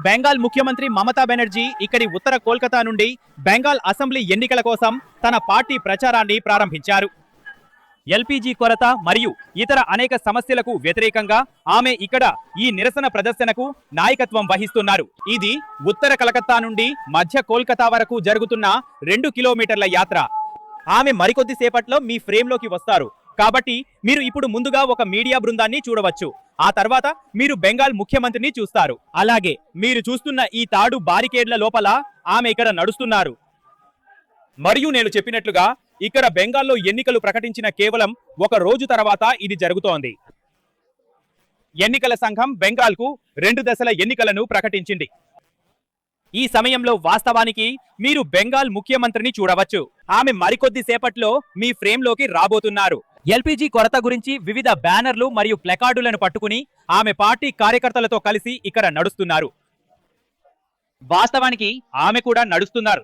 బెంగాల్ ముఖ్యమంత్రి మమతా బెనర్జీ ఇక్కడి ఉత్తర కోల్కతా నుండి బెంగాల్ అసెంబ్లీ ఎన్నికల కోసం తన పార్టీ ప్రచారాన్ని ప్రారంభించారు. ఎల్పీజీ కొరత మరియు ఇతర అనేక సమస్యలకు వ్యతిరేకంగా ఆమె ఇక్కడ ఈ నిరసన ప్రదర్శనకు నాయకత్వం వహిస్తున్నారు. ఇది ఉత్తర కలకత్తా నుండి మధ్య కోల్కతా వరకు జరుగుతున్న 2 కిలోమీటర్ల యాత్ర. ఆమె మరికొద్ది సేపట్లో మీ ఫ్రేమ్లోకి వస్తారు. కాబట్టి మీరు ఇప్పుడు ముందుగా ఒక మీడియా బృందాన్ని చూడవచ్చు. ఆ తర్వాత మీరు బెంగాల్ ముఖ్యమంత్రిని చూస్తారు. అలాగే మీరు చూస్తున్న ఈ తాడు బారికేడ్ల లోపల ఆమె ఇక్కడ నడుస్తున్నారు. మరియు నేను చెప్పినట్లుగా ఇక్కడ బెంగాల్లో ఎన్నికలు ప్రకటించిన కేవలం 1 రోజు తర్వాత ఇది జరుగుతోంది. ఎన్నికల సంఘం బెంగాల్కు 2 దశల ఎన్నికలను ప్రకటించింది. ఈ సమయంలో వాస్తవానికి మీరు బెంగాల్ ముఖ్యమంత్రిని చూడవచ్చు. ఆమె మరికొద్ది సేపట్లో మీ ఫ్రేమ్లోకి రాబోతున్నారు. ఎల్పీజీ కొరత గురించి వివిధ బ్యానర్లు మరియు ప్లకార్డులను పట్టుకుని ఆమె పార్టీ కార్యకర్తలతో కలిసి ఇక్కడ నడుస్తున్నారు. వాస్తవానికి ఆమె కూడా నడుస్తున్నారు.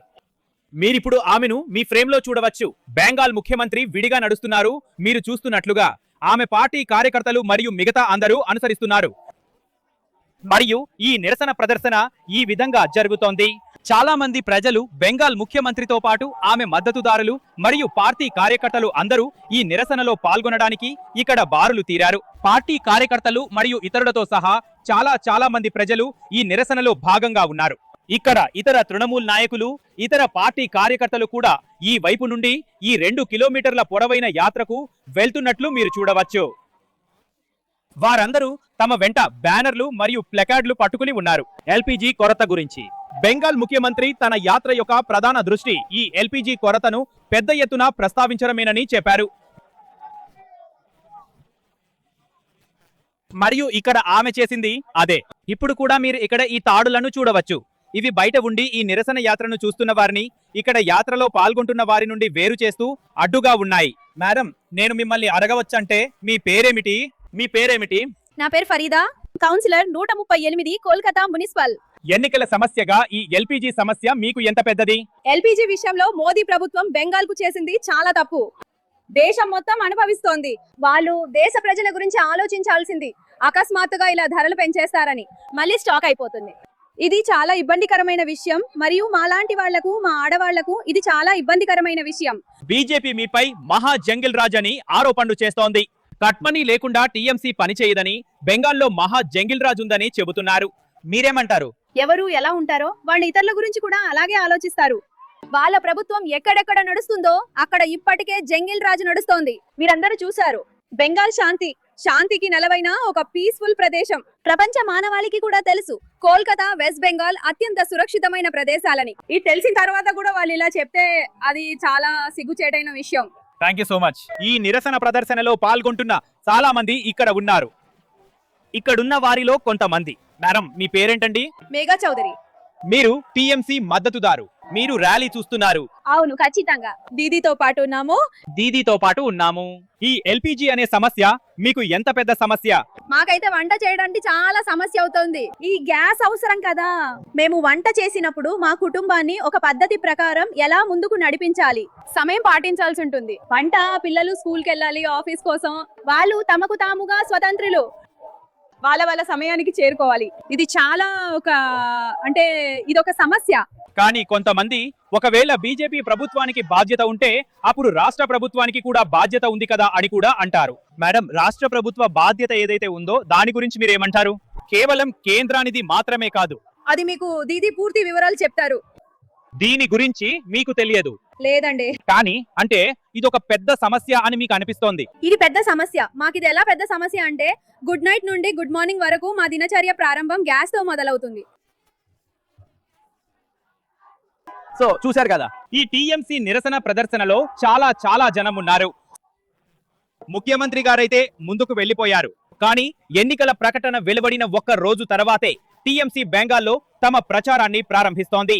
మీరిప్పుడు ఆమెను మీ ఫ్రేమ్లో చూడవచ్చు. బెంగాల్ ముఖ్యమంత్రి విడిగా నడుస్తున్నారు. మీరు చూస్తున్నట్లుగా ఆమె పార్టీ కార్యకర్తలు మరియు మిగతా అందరూ అనుసరిస్తున్నారు. మరియు ఈ నిరసన ప్రదర్శన ఈ విధంగా జరుగుతోంది. చాలా మంది ప్రజలు బెంగాల్ ముఖ్యమంత్రితో పాటు ఆమె మద్దతుదారులు మరియు పార్టీ కార్యకర్తలు అందరూ ఈ నిరసనలో పాల్గొనడానికి ఇక్కడ బారులు తీరారు. పార్టీ కార్యకర్తలు మరియు ఇతరులతో సహా చాలా మంది ప్రజలు ఈ నిరసనలో భాగంగా ఉన్నారు. ఇక్కడ ఇతర తృణమూల్ నాయకులు, ఇతర పార్టీ కార్యకర్తలు కూడా ఈ వైపు నుండి ఈ 2 కిలోమీటర్ల పొడవైన యాత్రకు వెళ్తున్నట్లు మీరు చూడవచ్చు. వారందరూ తమ వెంట బ్యానర్లు మరియు ప్లకార్డులు పట్టుకుని ఉన్నారు. ఎల్పీజీ కొరత గురించి బెంగాల్ ముఖ్యమంత్రి తన యాత్ర యొక్క ప్రధాన దృష్టి ఈ ఎల్పీజీ కొరతను పెద్ద ఎత్తున ప్రస్తావించడమేనని చెప్పారు. మరియు ఇక్కడ ఆమె చేసింది అదే. ఇప్పుడు కూడా మీరు ఇక్కడ ఈ తాడులను చూడవచ్చు. ఇవి బయట ఉండి ఈ నిరసన యాత్రను చూస్తున్న వారిని ఇక్కడ యాత్రలో పాల్గొంటున్న వారి నుండి వేరు చేస్తూ అడ్డుగా ఉన్నాయి. మేడం, నేను మిమ్మల్ని అడగవచ్చంటే మీ పేరేమిటి? మీ పేరేమిటి? నా పేరు ఫరీదా, కౌన్సిలర్ 138 కోల్కతా మున్సిపల్. ఎన్నికల సమస్యగా ఈ ఎల్పీజీ సమస్య మీకు ఎంత పెద్దది? ఎల్పీజీ విషయంలో మోదీ ప్రభుత్వం బెంగాల్ కు చేసింది చాలా తప్పు. దేశం మొత్తం అనుభవిస్తోంది. వాళ్ళు దేశ ప్రజల గురించి ఆలోచించాల్సింది. అకస్మాత్తుగా ఇలా ధరలు పెంచేస్తారని మళ్ళీ స్టాక్ అయిపోతుంది. ఇది చాలా ఇబ్బందికరమైన విషయం. మరియు మాలాంటి వాళ్లకు, మా ఆడవాళ్లకు ఇది చాలా ఇబ్బందికరమైన విషయం. బీజేపీ మీపై మహా జంగిల్ రాజ్ అని ఆరోపణలు చేస్తోంది. కట్మనీ లేకుండా టీఎంసీ పనిచేయదని, బెంగాల్లో మహా జంగిల్ రాజ్ ఉందని చెబుతున్నారు. మీరేమంటారు? ఎవరు ఎలా ఉంటారో వాళ్ళ ఇతరుల గురించి కూడా అలాగే ఆలోచిస్తారు. వాళ్ళ ప్రభుత్వం ఎక్కడెక్కడ నడుస్తుందో అక్కడ ఇప్పటికే జంగిల్ రాజు నడుస్తోంది. మీరందరూ చూశారు. బెంగాల్ శాంతికి నెలవైన ఒక పీస్ఫుల్ ప్రదేశం. ప్రపంచ మానవాళికి కూడా తెలుసు కోల్కతా, వెస్ట్ బెంగాల్ అత్యంత సురక్షితమైన ప్రదేశాలని. ఇది తెలిసిన తర్వాత కూడా వాళ్ళు ఇలా చెప్తే అది చాలా సిగ్గుచేటైన విషయం. Thank you so much. ఈ నిరసన ప్రదర్శనలో పాల్గొంటున్న చాలా మంది ఇక్కడ ఉన్నారు. ఇక్కడున్న వారిలో కొంతమంది. మేడం, మీ పేరేంటండి? మేఘా చౌదరి. మీరు టీఎంసీ మద్దతుదారు. మీరు ర్యాలీ చూస్తున్నారు. అవును, ఖచ్చితంగా. దీదీతో పాటు ఉన్నాము. ఈ ఎల్పీజీ అనే సమస్య మీకు ఎంత పెద్ద సమస్య? మాకైతే వంట చేయడానికి చాలా సమస్య అవుతుంది. ఈ గ్యాస్ అవసరం కదా. మేము వంట చేసినప్పుడు మా కుటుంబాన్ని ఒక పద్ధతి ప్రకారం ఎలా ముందుకు నడిపించాలి, సమయం పాటించాల్సి ఉంటుంది. వంట, పిల్లలు స్కూల్కి వెళ్ళాలి, ఆఫీస్ కోసం. వాళ్ళు తమకు తాముగా స్వతంత్రులు. వాళ్ళ సమయానికి చేరుకోవాలి. ఇది చాలా ఇదొక సమస్య. కానీ కొంతమంది ఒకవేళ బీజేపీ ప్రభుత్వానికి బాధ్యత ఉంటే అప్పుడు రాష్ట్ర ప్రభుత్వానికి కూడా బాధ్యత ఉంది కదా అని కూడా అంటారు. మేడం, రాష్ట్ర ప్రభుత్వ బాధ్యత ఏదైతే ఉందో దాని గురించి మీరేమంటారు? కేవలం కేంద్రానిది మాత్రమే కాదు. అది మీకు దీది పూర్తి వివరాలు చెప్తారు. దీని గురించి మీకు తెలియదు? లేదండి. కానీ అంటే ఇదొక పెద్ద సమస్య అని మీకు అనిపిస్తోంది. ఇది పెద్ద సమస్య. మాకిది ఎలా పెద్ద సమస్య అంటే గుడ్ నైట్ నుండి గుడ్ మార్నింగ్ వరకు మా దినచర్య ప్రారంభం గ్యాస్ తో మొదలవుతుంది. సో చూశారు కదా, ఈ టీఎంసీ నిరసన ప్రదర్శనలో చాలా జనం ఉన్నారు. ముఖ్యమంత్రి గారైతే ముందుకు వెళ్లిపోయారు. కానీ ఎన్నికల ప్రకటన వెలువడిన 1 రోజు తర్వాతే టీఎంసీ బెంగాల్లో తమ ప్రచారాన్ని ప్రారంభిస్తోంది.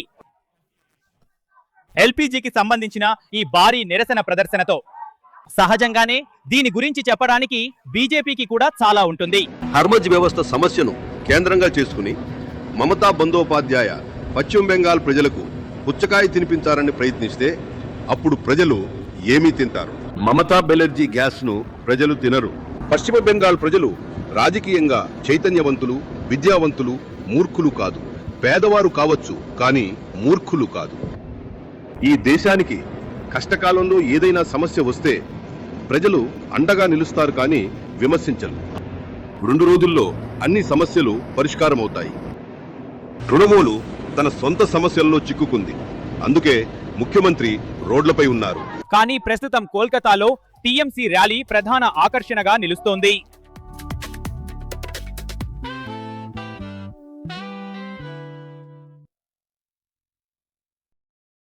ఎల్పీజీకి సంబంధించిన ఈ భారీ నిరసన ప్రదర్శనతో సహజంగానే దీని గురించి చెప్పడానికి బీజేపీకి కూడా చాలా ఉంటుంది. హర్మజ్ వ్యవస్థ సమస్యను కేంద్రంగా చేసుకుని మమతా బందోపాధ్యాయ పశ్చిమ బెంగాల్ ప్రజలకు పుచ్చకాయ తినిపించాలని ప్రయత్నిస్తే అప్పుడు ప్రజలు ఏమీ తింటారు? మమతా బెనర్జీ గ్యాస్ ను ప్రజలు తినరు. పశ్చిమ బెంగాల్ ప్రజలు రాజకీయంగా చైతన్యవంతులు, విద్యావంతులు, మూర్ఖులు కాదు. పేదవారు కావచ్చు, కానీ మూర్ఖులు కాదు. ఈ దేశానికి కష్టకాలంలో ఏదైనా సమస్య వస్తే ప్రజలు అండగా నిలుస్తారు, కానీ విమర్శించరు. 2 రోజుల్లో అన్ని సమస్యలు పరిష్కారమవుతాయి. తృణమూలు తన సొంత సమస్యల్లో చిక్కుకుంది. అందుకే ముఖ్యమంత్రి రోడ్లపై ఉన్నారు. కానీ ప్రస్తుతం కోల్కతాలో టీఎంసీ ర్యాలీ ప్రధాన ఆకర్షణగా నిలుస్తోంది.